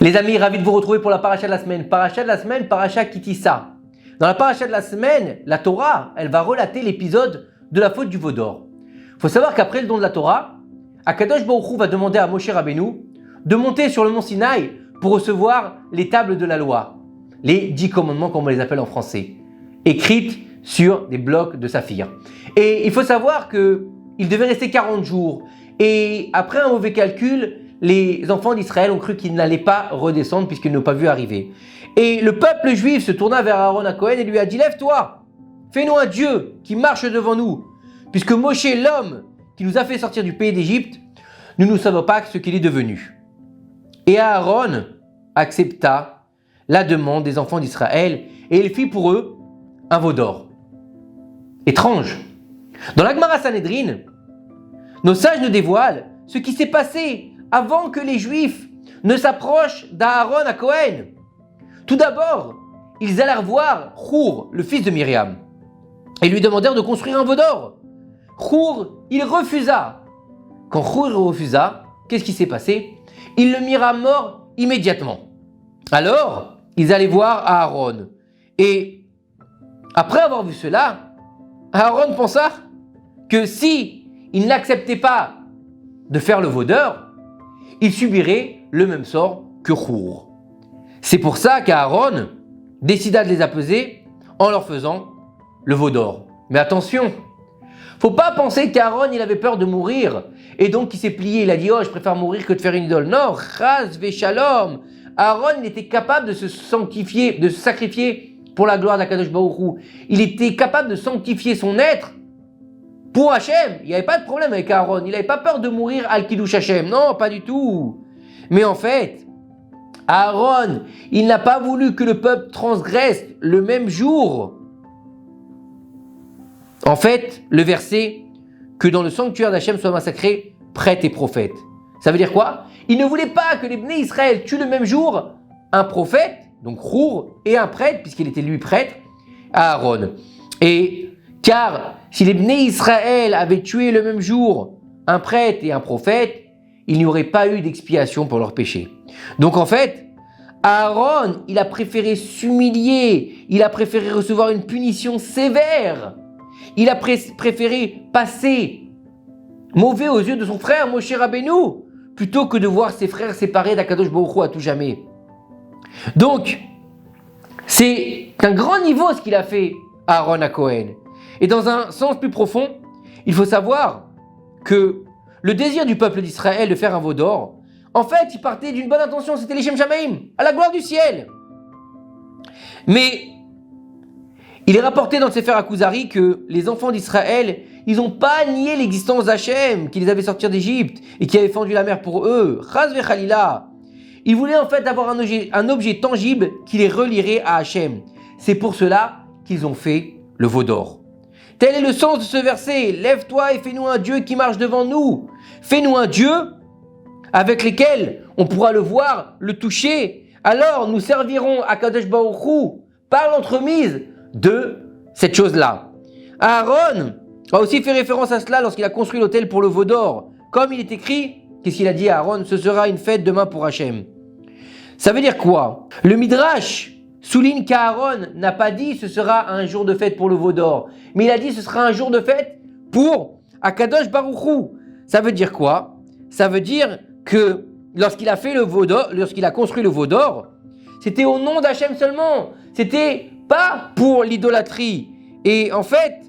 Les amis, ravi de vous retrouver pour la paracha de la semaine. Paracha Kitissa. Dans la paracha de la semaine, la Torah, elle va relater l'épisode de la faute du veau d'or. Il faut savoir qu'après le don de la Torah, Akadosh Baruch Hu va demander à Moshe Rabbeinu de monter sur le mont Sinaï pour recevoir les tables de la loi, les 10 commandements comme on les appelle en français, écrites sur des blocs de saphir. Et il faut savoir qu'il devait rester 40 jours. Et après un mauvais calcul, les enfants d'Israël ont cru qu'ils n'allaient pas redescendre puisqu'ils n'ont pas vu arriver. Et le peuple juif se tourna vers Aaron à Cohen et lui a dit « Lève-toi, fais-nous un Dieu qui marche devant nous, puisque Moshe, l'homme qui nous a fait sortir du pays d'Égypte, nous ne savons pas ce qu'il est devenu. » Et Aaron accepta la demande des enfants d'Israël et il fit pour eux un veau d'or. Étrange. Dans la Gemara Sanhedrin, nos sages nous dévoilent ce qui s'est passé avant que les Juifs ne s'approchent d'Aaron à Cohen. Tout d'abord, ils allèrent voir Hur, le fils de Myriam, et lui demandèrent de construire un veau d'or. Hur, il refusa. Quand Hur refusa, qu'est-ce qui s'est passé? Ils le mirent à mort immédiatement. Alors, ils allaient voir Aaron. Et après avoir vu cela, Aaron pensa que si il n'acceptait pas de faire le veau d'or, il subirait le même sort que Hur. C'est pour ça qu'Aaron décida de les apaiser en leur faisant le veau d'or. Mais attention, faut pas penser qu'Aaron il avait peur de mourir et donc il s'est plié, il a dit « Oh, je préfère mourir que de faire une idole ». Non, chas v'shalom. Aaron il était capable de se sanctifier, de se sacrifier pour la gloire d'Akadosh Baruch Hu. Il était capable de sanctifier son être pour Hachem. Il n'y avait pas de problème avec Aaron. Il n'avait pas peur de mourir al-Kiddush Hachem. Non, pas du tout. Mais en fait, Aaron, il n'a pas voulu que le peuple transgresse le même jour. En fait, le verset que dans le sanctuaire d'Hachem soit massacré prêtres et prophètes. Ça veut dire quoi? Il ne voulait pas que les Bnei Israël tuent le même jour un prophète, donc Hur, et un prêtre, puisqu'il était lui prêtre, à Aaron. Et car si les Bnei Israël avaient tué le même jour un prêtre et un prophète, il n'y aurait pas eu d'expiation pour leurs péchés. Donc en fait, Aaron, il a préféré s'humilier, il a préféré recevoir une punition sévère, il a préféré passer mauvais aux yeux de son frère Moshe Rabbeinu, plutôt que de voir ses frères séparés d'Akadosh Baruch Hu à tout jamais. Donc, c'est un grand niveau ce qu'il a fait Aaron à Cohen. Et dans un sens plus profond, il faut savoir que le désir du peuple d'Israël de faire un veau d'or, en fait, il partait d'une bonne intention, c'était les Shem Shamaim, à la gloire du ciel. Mais il est rapporté dans le Sefer HaKuzari que les enfants d'Israël, ils n'ont pas nié l'existence d'Hachem, qui les avait sortis d'Égypte et qui avait fendu la mer pour eux. Chas v'chalila. Ils voulaient en fait avoir un objet tangible qui les relierait à Hachem. C'est pour cela qu'ils ont fait le veau d'or. Tel est le sens de ce verset. Lève-toi et fais-nous un Dieu qui marche devant nous. Fais-nous un Dieu avec lequel on pourra le voir, le toucher. Alors nous servirons à Kadosh Baruch Hu par l'entremise de cette chose-là. Aaron a aussi fait référence à cela lorsqu'il a construit l'autel pour le veau d'or. Comme il est écrit, qu'est-ce qu'il a dit à Aaron? Ce sera une fête demain pour Hachem. Ça veut dire quoi? Le Midrash souligne qu'Aaron n'a pas dit ce sera un jour de fête pour le veau d'or, mais il a dit ce sera un jour de fête pour Akadosh Baruch Hu. Ça veut dire quoi? Ça veut dire que lorsqu'il a fait le veau d'or, lorsqu'il a construit le veau d'or, c'était au nom d'Hachem seulement. C'était pas pour l'idolâtrie. Et en fait,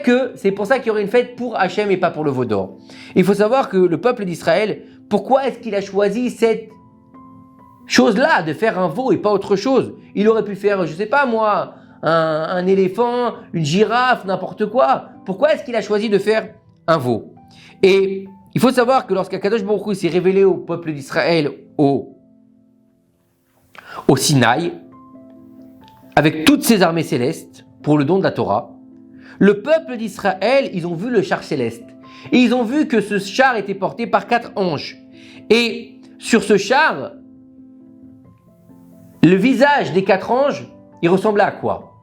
que c'est pour ça qu'il y aurait une fête pour Hachem et pas pour le veau d'or. Il faut savoir que le peuple d'Israël, pourquoi est-ce qu'il a choisi cette chose-là, de faire un veau et pas autre chose? Il aurait pu faire, je sais pas moi, un éléphant, une girafe, n'importe quoi. Pourquoi est-ce qu'il a choisi de faire un veau? Et il faut savoir que lorsqu'Akadosh Baruch Hu s'est révélé au peuple d'Israël au Sinaï, avec toutes ses armées célestes, pour le don de la Torah, le peuple d'Israël, ils ont vu le char céleste. Et ils ont vu que ce char était porté par 4 anges. Et sur ce char, le visage des 4 anges, il ressemblait à quoi?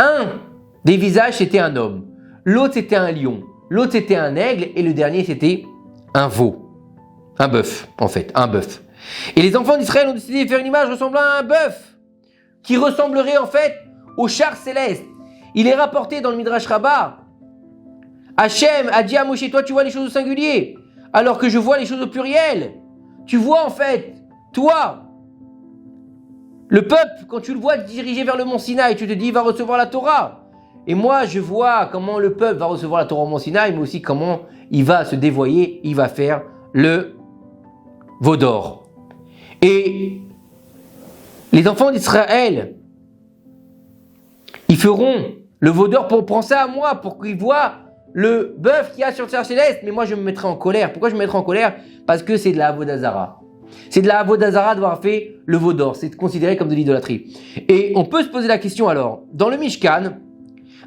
Un des visages, c'était un homme. L'autre, c'était un lion. L'autre, c'était un aigle. Et le dernier, c'était un veau. Un bœuf, en fait, un bœuf. Et les enfants d'Israël ont décidé de faire une image ressemblant à un bœuf, qui ressemblerait en fait au char céleste. Il est rapporté dans le Midrash Rabbah. Hachem a dit à Moshe, toi tu vois les choses au singulier, alors que je vois les choses au pluriel. Tu vois en fait, toi, le peuple, quand tu le vois diriger vers le mont Sinaï, tu te dis, il va recevoir la Torah. Et moi, je vois comment le peuple va recevoir la Torah au mont Sinaï, mais aussi comment il va se dévoyer, il va faire le veau d'or. Et les enfants d'Israël, ils feront le veau d'or pour penser à moi, pour qu'ils voient le bœuf qu'il y a sur le ciel céleste. Mais moi, je me mettrai en colère. Pourquoi je me mettrai en colère? Parce que c'est de la Avodazara. C'est de la Avodazara d'avoir fait le veau d'or. C'est considéré comme de l'idolâtrie. Et on peut se poser la question alors. Dans le Mishkan,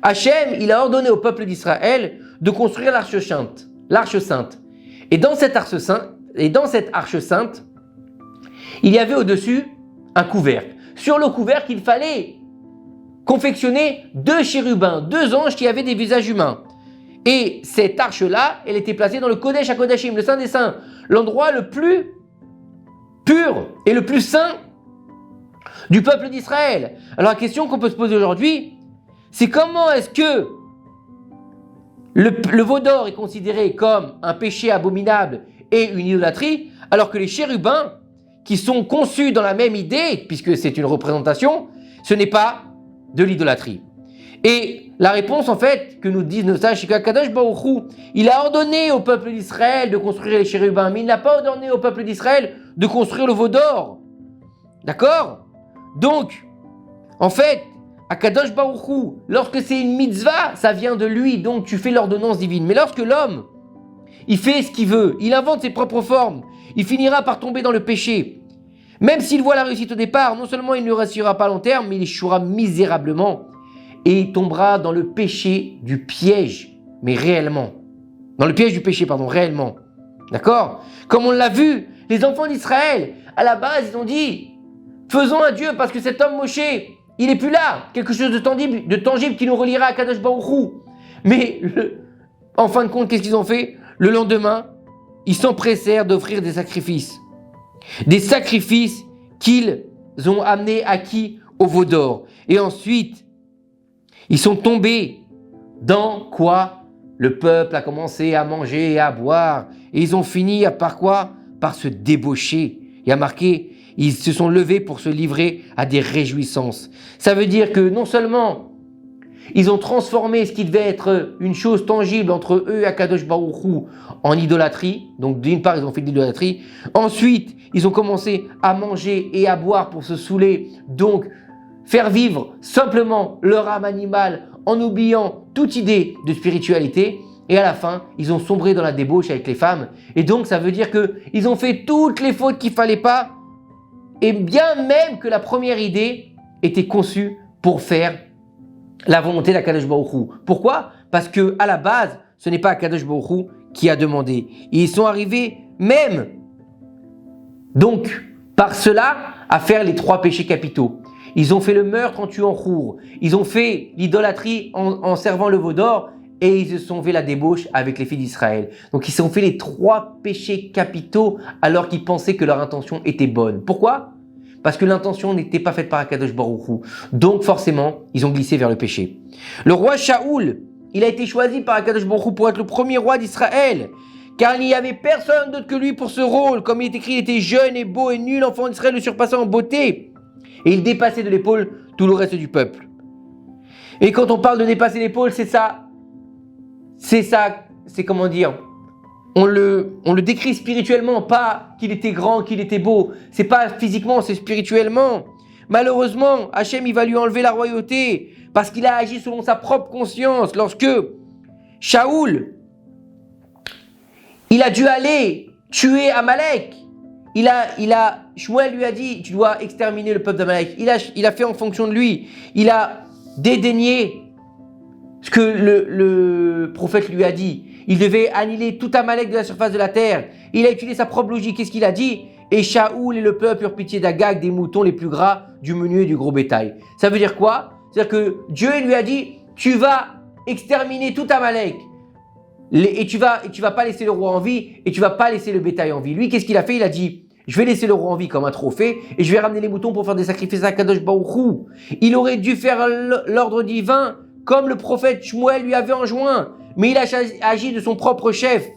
Hachem, il a ordonné au peuple d'Israël de construire l'arche sainte. L'arche sainte. Et dans cette arche sainte, il y avait au-dessus un couvercle. Sur le couvercle, il fallait confectionner 2 chérubins, 2 anges qui avaient des visages humains. Et cette arche-là, elle était placée dans le Kodesh HaKodashim, le Saint des Saints, l'endroit le plus pur et le plus saint du peuple d'Israël. Alors la question qu'on peut se poser aujourd'hui, c'est comment est-ce que le veau d'or est considéré comme un péché abominable et une idolâtrie, alors que les chérubins, qui sont conçus dans la même idée, puisque c'est une représentation, ce n'est pas de l'idolâtrie. Et la réponse, en fait, que nous disent nos sages, c'est qu'Akadosh Baruch Hu, il a ordonné au peuple d'Israël de construire les chérubins, mais il n'a pas ordonné au peuple d'Israël de construire le veau d'or. D'accord? Donc, en fait, Akadosh Baruch Hu, lorsque c'est une mitzvah, ça vient de lui, donc tu fais l'ordonnance divine. Mais lorsque l'homme, il fait ce qu'il veut, il invente ses propres formes, il finira par tomber dans le péché. Même s'il voit la réussite au départ, non seulement il ne réussira pas à long terme, mais il échouera misérablement. Et il tombera dans le péché du piège, mais réellement. Dans le piège du péché, pardon, réellement. D'accord? Comme on l'a vu, les enfants d'Israël, à la base, ils ont dit, faisons un Dieu parce que cet homme Moshe, il n'est plus là. Quelque chose de tangible qui nous reliera à Kadosh Baruch Hu. Mais, en fin de compte, qu'est-ce qu'ils ont fait? Le lendemain, ils s'empressèrent d'offrir des sacrifices. Des sacrifices qu'ils ont amenés à qui? Au veau d'or. Et ensuite, ils sont tombés dans quoi? Le peuple a commencé à manger et à boire. Et ils ont fini par quoi? Par se débaucher. Il y a marqué, ils se sont levés pour se livrer à des réjouissances. Ça veut dire que non seulement ils ont transformé ce qui devait être une chose tangible entre eux et Akadosh Baruch Hu en idolâtrie. Donc d'une part, ils ont fait de l'idolâtrie. Ensuite, ils ont commencé à manger et à boire pour se saouler. Donc, faire vivre simplement leur âme animale en oubliant toute idée de spiritualité. Et à la fin, ils ont sombré dans la débauche avec les femmes. Et donc, ça veut dire qu'ils ont fait toutes les fautes qu'il ne fallait pas. Et bien même que la première idée était conçue pour faire la volonté d'Akadosh Baruch Hu. Pourquoi? Parce que à la base, ce n'est pas Akadosh Baruch Hu qui a demandé. Et ils sont arrivés même, donc, par cela, à faire les 3 péchés capitaux. Ils ont fait le meurtre en tuant Chour. Ils ont fait l'idolâtrie en servant le veau d'or. Et ils se sont fait la débauche avec les filles d'Israël. Donc, ils se sont fait les 3 péchés capitaux alors qu'ils pensaient que leur intention était bonne. Pourquoi? Parce que l'intention n'était pas faite par Akadosh Baruch Hu. Donc, forcément, ils ont glissé vers le péché. Le roi Shaoul, il a été choisi par Akadosh Baruch Hu pour être le premier roi d'Israël. Car il n'y avait personne d'autre que lui pour ce rôle. Comme il est écrit, il était jeune et beau et nul enfant d'Israël le surpassait en beauté. Et il dépassait de l'épaule tout le reste du peuple. Et quand on parle de dépasser l'épaule, c'est ça, c'est comment dire, on le décrit spirituellement, pas qu'il était grand, qu'il était beau. C'est pas physiquement, c'est spirituellement. Malheureusement, Hachem, il va lui enlever la royauté parce qu'il a agi selon sa propre conscience. Lorsque Shaoul, il a dû aller tuer Amalek. Shmuel lui a dit, tu dois exterminer le peuple d'Amalek. Il a fait en fonction de lui. Il a dédaigné ce que le prophète lui a dit. Il devait annihiler tout Amalek de la surface de la terre. Il a utilisé sa propre logique. Qu'est-ce qu'il a dit? Et Shaoul et le peuple eurent pitié d'Agag, des moutons les plus gras, du menu et du gros bétail. Ça veut dire quoi? C'est-à-dire que Dieu lui a dit, tu vas exterminer tout Amalek. et tu vas pas laisser le roi en vie et tu vas pas laisser le bétail en vie. Lui, qu'est-ce qu'il a fait? Il a dit, je vais laisser le roi en vie comme un trophée et je vais ramener les moutons pour faire des sacrifices à Kadosh Baruch Hu. Il aurait dû faire l'ordre divin comme le prophète Shmuel lui avait enjoint, mais il a agi de son propre chef,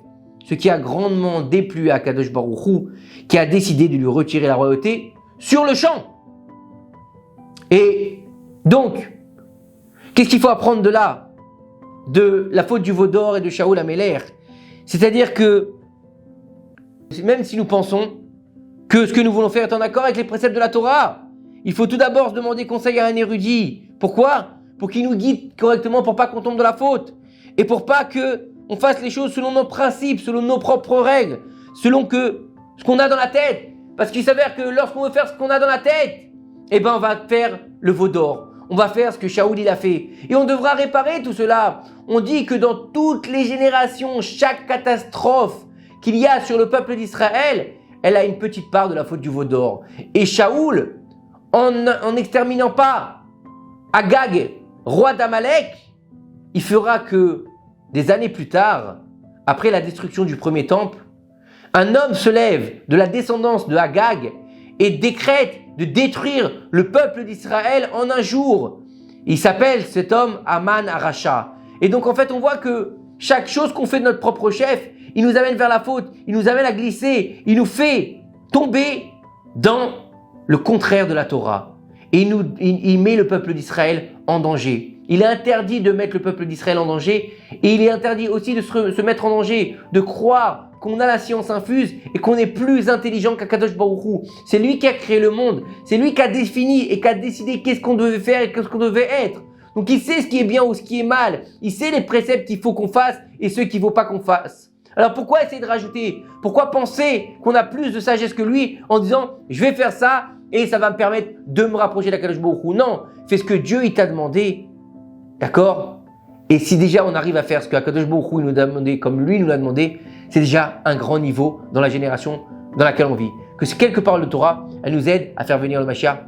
ce qui a grandement déplu à Kadosh Baruch Hu, qui a décidé de lui retirer la royauté sur le champ. Et donc, qu'est-ce qu'il faut apprendre de là? De la faute du veau d'or et de Shaoul Améler. C'est-à-dire que, même si nous pensons que ce que nous voulons faire est en accord avec les préceptes de la Torah, il faut tout d'abord se demander conseil à un érudit. Pourquoi? Pour qu'il nous guide correctement, pour pas qu'on tombe dans la faute. Et pour pas que on fasse les choses selon nos principes, selon nos propres règles, selon ce qu'on a dans la tête. Parce qu'il s'avère que lorsqu'on veut faire ce qu'on a dans la tête, eh ben on va faire le veau d'or. On va faire ce que Shaoul il a fait. Et on devra réparer tout cela. On dit que dans toutes les générations, chaque catastrophe qu'il y a sur le peuple d'Israël, elle a une petite part de la faute du veau d'or. Et Shaoul, en n'exterminant pas Agag, roi d'Amalek, il fera que des années plus tard, après la destruction du premier temple, un homme se lève de la descendance de Agag et décrète de détruire le peuple d'Israël en un jour. Il s'appelle cet homme Aman Aracha. Et donc en fait on voit que chaque chose qu'on fait de notre propre chef, il nous amène vers la faute, il nous amène à glisser, il nous fait tomber dans le contraire de la Torah. Et il met le peuple d'Israël en danger. Il est interdit de mettre le peuple d'Israël en danger et il est interdit aussi de se mettre en danger, de croire qu'on a la science infuse et qu'on est plus intelligent qu'Akadosh Baruch Hu. C'est lui qui a créé le monde, c'est lui qui a défini et qui a décidé qu'est-ce qu'on devait faire et qu'est-ce qu'on devait être. Donc il sait ce qui est bien ou ce qui est mal, il sait les préceptes qu'il faut qu'on fasse et ceux qu'il ne faut pas qu'on fasse. Alors pourquoi essayer de rajouter? Pourquoi penser qu'on a plus de sagesse que lui en disant je vais faire ça et ça va me permettre de me rapprocher d'Akadosh Baruch Hu? Non, fais ce que Dieu il t'a demandé, d'accord? Et si déjà on arrive à faire ce que Akadosh Baruch Hu nous a demandé comme lui nous l'a demandé, c'est déjà un grand niveau dans la génération dans laquelle on vit. Que ces quelques paroles de Torah, elles nous aident à faire venir le Mashiach.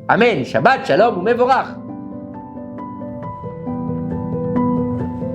Amen. Shabbat, Shalom, ou Mevorach.